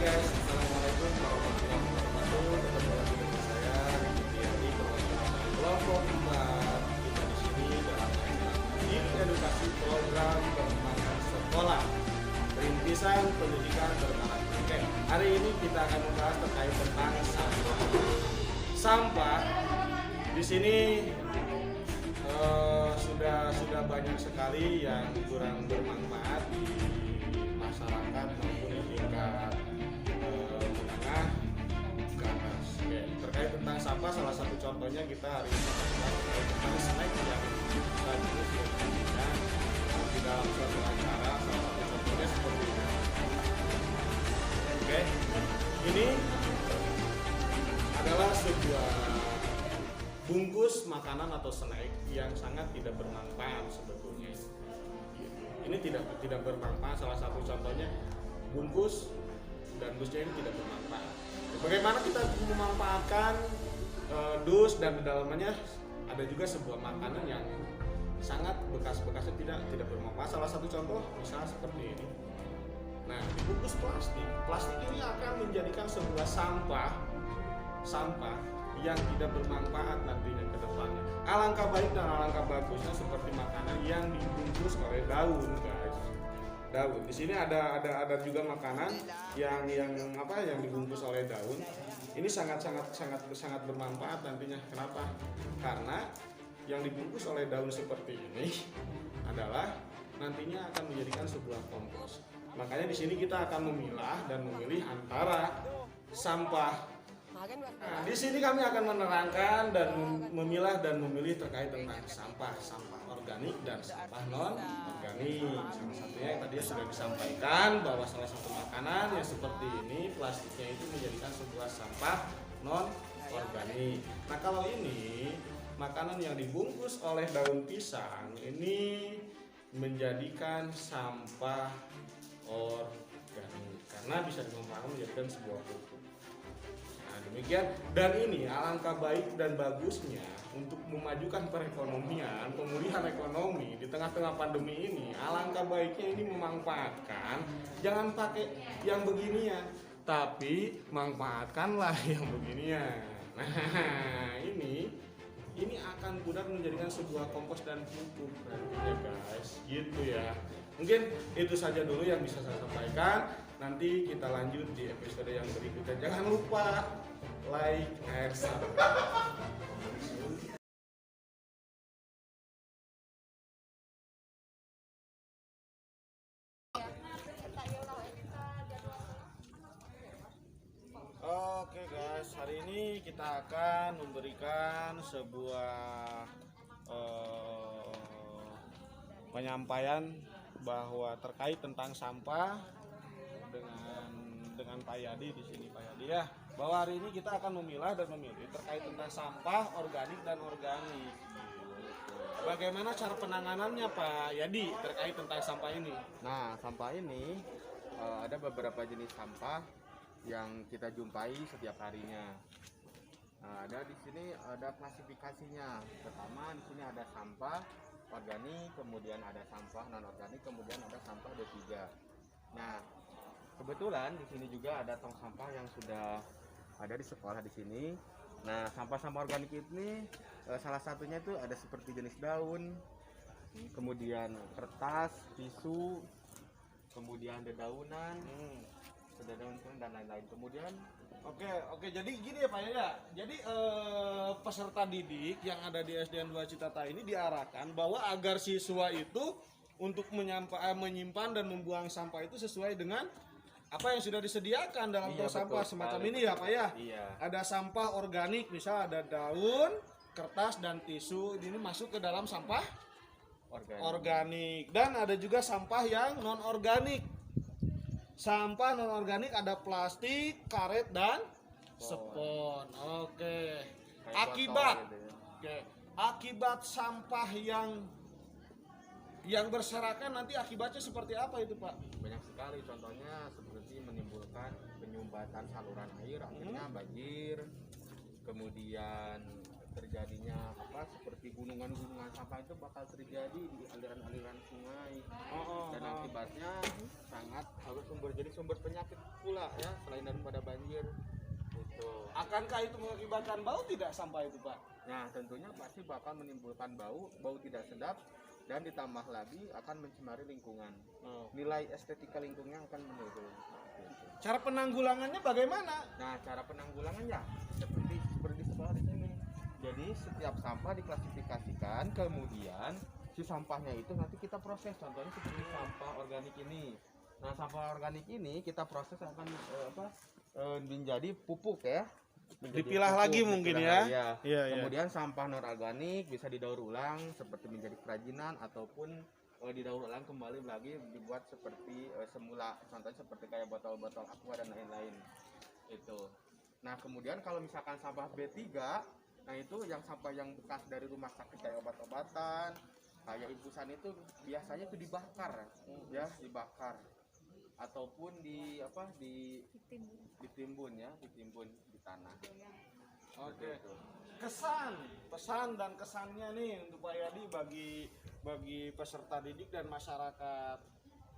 guys, assalamualaikum warahmatullahi wabarakatuh. Ketemu lagi dengan saya di kelompok 4. Kita di sini dalam Didik Edukasi Program Perkembangan Sekolah Rintisan Pendidikan Berbakat. Oke, hari ini kita akan membahas terkait tentang sampah. Sampah di sini sudah banyak sekali yang kurang bermanfaat di masyarakat maupun di tingkat menengah ke atas. Oke, terkait tentang sampah, salah satu contohnya kita hari ini terkait tentang snack yang bagus ya, di dalam suatu acara. Salah satu contohnya seperti ini. Oke, ini adalah sebuah bungkus makanan atau snack yang sangat tidak bermanfaat sebetulnya. Ini tidak bermanfaat. Salah satu contohnya bungkus dan dusnya ini tidak bermanfaat. Bagaimana kita memanfaatkan dus dan di dalamnya ada juga sebuah makanan yang sangat bekas-bekasnya tidak bermanfaat. Salah satu contoh misalnya seperti ini. Nah, dibungkus plastik ini akan menjadikan sebuah sampah yang tidak bermanfaat nantinya ke depannya. Alangkah baik dan alangkah bagusnya seperti makanan yang dibungkus oleh daun, guys. Daun. Di sini ada juga makanan yang dibungkus oleh daun. Ini sangat bermanfaat nantinya. Kenapa? Karena yang dibungkus oleh daun seperti ini adalah nantinya akan menjadikan sebuah kompos. Makanya di sini kita akan memilah dan memilih antara sampah. Nah, di sini kami akan menerangkan dan memilah dan memilih terkait tentang sampah organik dan sampah non organik. Salah satunya yang tadi sudah disampaikan bahwa salah satu makanan yang seperti ini plastiknya itu menjadikan sebuah sampah non organik. Nah, kalau ini makanan yang dibungkus oleh daun pisang ini menjadikan sampah organik karena bisa dimanfaatkan menjadikan sebuah pupuk. Nah, demikian, dan ini alangkah baik dan bagusnya untuk memajukan perekonomian, pemulihan ekonomi di tengah-tengah pandemi ini. Alangkah baiknya ini memanfaatkan, jangan pakai yang beginian, tapi manfaatkanlah yang beginian. Nah, ini akan benar menjadikan sebuah kompos dan pupuk nantinya, guys. Gitu ya. Mungkin itu saja dulu yang bisa saya sampaikan. Nanti kita lanjut di episode yang berikutnya. Jangan lupa like and subscribe. Oke guys, hari ini kita akan memberikan sebuah penyampaian bahwa terkait tentang sampah dengan Pak Yadi di sini, Pak Yadi ya, bahwa hari ini kita akan memilah dan memilih terkait tentang sampah organik dan organik. Bagaimana cara penanganannya Pak Yadi terkait tentang sampah ini? Nah, sampah ini ada beberapa jenis sampah yang kita jumpai setiap harinya. Nah, ada di sini ada klasifikasinya. Pertama di sini ada sampah organik, kemudian ada sampah non organik, kemudian ada sampah D3. Nah, kebetulan di sini juga ada tong sampah yang sudah ada di sekolah di sini. Nah, sampah-sampah organik ini salah satunya itu ada seperti jenis daun, kemudian kertas, tisu, kemudian dedaunan, dedaunan dan lain-lain. Kemudian Oke, jadi gini ya Pak ya. Jadi peserta didik yang ada di SDN 2 Citata ini diarahkan bahwa agar siswa itu untuk menyimpan dan membuang sampah itu sesuai dengan apa yang sudah disediakan dalam tong sampah semacam ini ya Pak ya. Iya. Ada sampah organik, misal ada daun, kertas dan tisu, ini masuk ke dalam sampah organik. Dan ada juga sampah yang non organik. Sampah non organik ada plastik, karet dan spon. Oke. Akibat sampah yang berserakan nanti akibatnya seperti apa itu Pak? Banyak sekali, contohnya seperti menimbulkan penyumbatan saluran air, akhirnya banjir, kemudian terjadinya seperti gunungan-gunungan sampah itu bakal terjadi di aliran-aliran sungai. Dan akibatnya sangat harus jadi sumber penyakit pula ya, selain daripada banjir. Gitu. Akankah itu mengakibatkan bau tidak sampah itu, Pak? Nah, tentunya pasti bakal menimbulkan bau tidak sedap, dan ditambah lagi akan mencemari lingkungan. Nilai estetika lingkungan akan menurun. Gitu. Cara penanggulangannya bagaimana? Nah, cara penanggulangannya seperti di sekolah di sini. Jadi setiap sampah diklasifikasikan, kemudian si sampahnya itu nanti kita proses. Contohnya seperti sampah organik ini. Nah, sampah organik ini kita proses akan menjadi pupuk ya. Dipilah lagi mungkin ya. Iya. Kemudian sampah non organik bisa didaur ulang seperti menjadi kerajinan, ataupun didaur ulang kembali lagi dibuat seperti semula. Contohnya seperti kayak botol-botol aqua dan lain-lain. Itu. Nah, kemudian kalau misalkan sampah B3, nah itu yang sampah yang bekas dari rumah sakit kayak obat-obatan, kayak infusan itu biasanya itu dibakar ya, dibakar ataupun ditimbun di tanah. Oke. Pesan dan kesannya nih untuk Pak Yadi bagi peserta didik dan masyarakat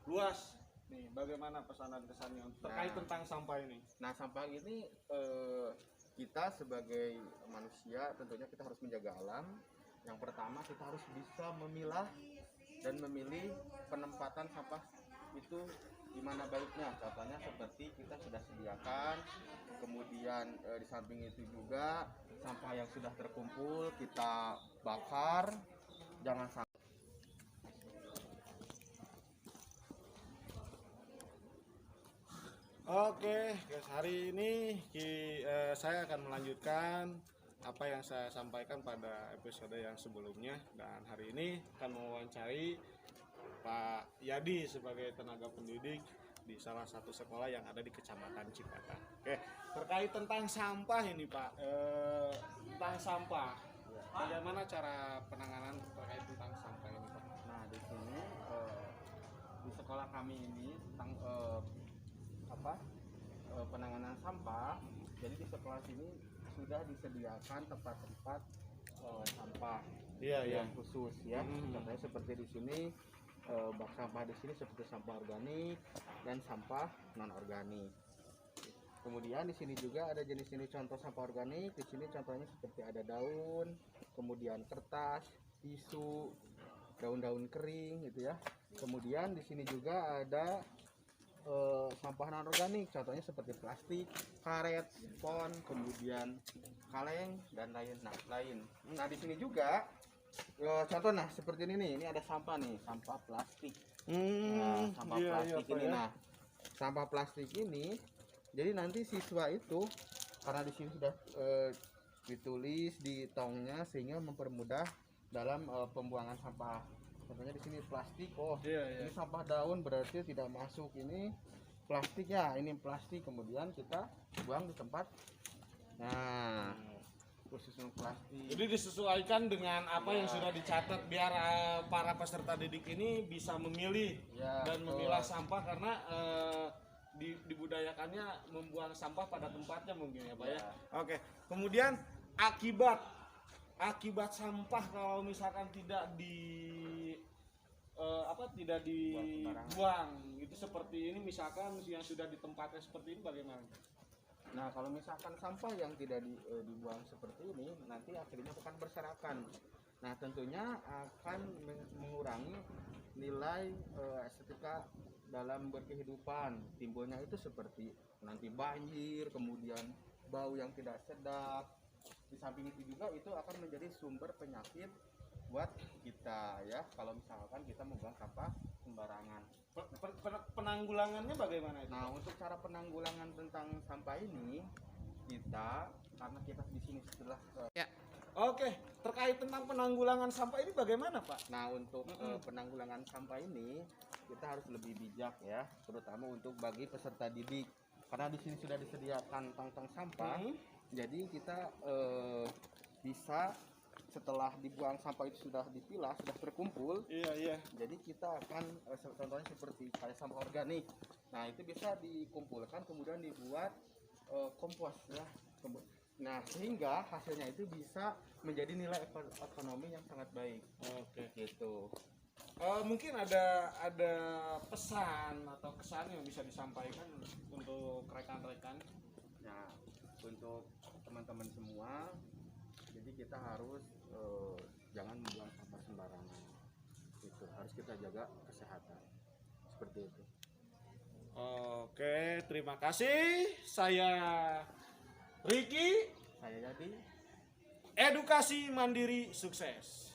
luas nih, bagaimana pesan dan kesannya terkait tentang sampah ini? Nah, sampah ini kita sebagai manusia tentunya kita harus menjaga alam. Yang pertama, kita harus bisa memilah dan memilih penempatan sampah itu di mana baiknya. Contohnya seperti kita sudah sediakan, kemudian di samping itu juga sampah yang sudah terkumpul kita bakar, jangan sampai. Oke, guys, hari ini saya akan melanjutkan apa yang saya sampaikan pada episode yang sebelumnya, dan hari ini akan mewawancari Pak Yadi sebagai tenaga pendidik di salah satu sekolah yang ada di Kecamatan Cipata. Oke, terkait tentang sampah ini Pak, tentang sampah, bagaimana cara penanganan terkait tentang sampah ini Pak? Nah, di sini di sekolah kami ini tentang penanganan sampah. Jadi di sekolah sini sudah disediakan tempat-tempat sampah yang khusus ya. Contohnya seperti di sini bak sampah di sini seperti sampah organik dan sampah non organik. Kemudian di sini juga ada jenis-jenis contoh sampah organik. Di sini contohnya seperti ada daun, kemudian kertas, tisu, daun-daun kering gitu ya. Kemudian di sini juga ada sampah non organik, contohnya seperti plastik, karet, spon, kemudian kaleng dan lain. Nah, di sini juga contoh seperti ini nih, ini ada sampah nih, sampah plastik. Plastik ini. Nah, sampah plastik ini, jadi nanti siswa itu karena di sini sudah ditulis di tongnya sehingga mempermudah dalam pembuangan sampah. Contohnya di sini plastik, ini sampah daun berarti tidak masuk, ini plastik ya, ini plastik, kemudian kita buang di tempat. Nah, khusus untuk plastik. Jadi disesuaikan dengan apa yang sudah dicatat biar para peserta didik ini bisa memilih dan memilah sampah, karena dibudayakannya membuang sampah pada tempatnya mungkin ya Pak ya. Oke. Kemudian akibat sampah kalau misalkan tidak dibuang itu seperti ini, misalkan yang sudah ditempatkan seperti ini bagaimana? Nah, kalau misalkan sampah yang tidak dibuang seperti ini nanti akhirnya akan berserakan. Nah, tentunya akan mengurangi nilai estetika dalam berkehidupan. Timbulnya itu seperti nanti banjir, kemudian bau yang tidak sedap. Di samping itu juga itu akan menjadi sumber penyakit buat kita ya, kalau misalkan kita membuang sampah sembarangan. Penanggulangannya bagaimana itu? Nah, untuk cara penanggulangan tentang sampah ini karena kita di sini setelah Oke, terkait tentang penanggulangan sampah ini bagaimana Pak? Nah, untuk penanggulangan sampah ini kita harus lebih bijak ya, terutama untuk bagi peserta didik. Karena di sini sudah disediakan tong-tong sampah. Jadi kita bisa setelah dibuang sampah itu sudah dipilah, sudah terkumpul. Jadi kita akan contohnya seperti kayak sampah organik. Nah, itu bisa dikumpulkan kemudian dibuat kompos ya. Nah, sehingga hasilnya itu bisa menjadi nilai ekonomi yang sangat baik. Oke. Gitu. Mungkin ada pesan atau kesan yang bisa disampaikan untuk rekan-rekan. Nah, untuk teman-teman semua, jadi kita harus jangan membuang sampah sembarangan. Itu harus kita jaga kesehatan. Seperti itu. Oke, terima kasih. Saya Ricky. Saya jadi Edukasi mandiri sukses.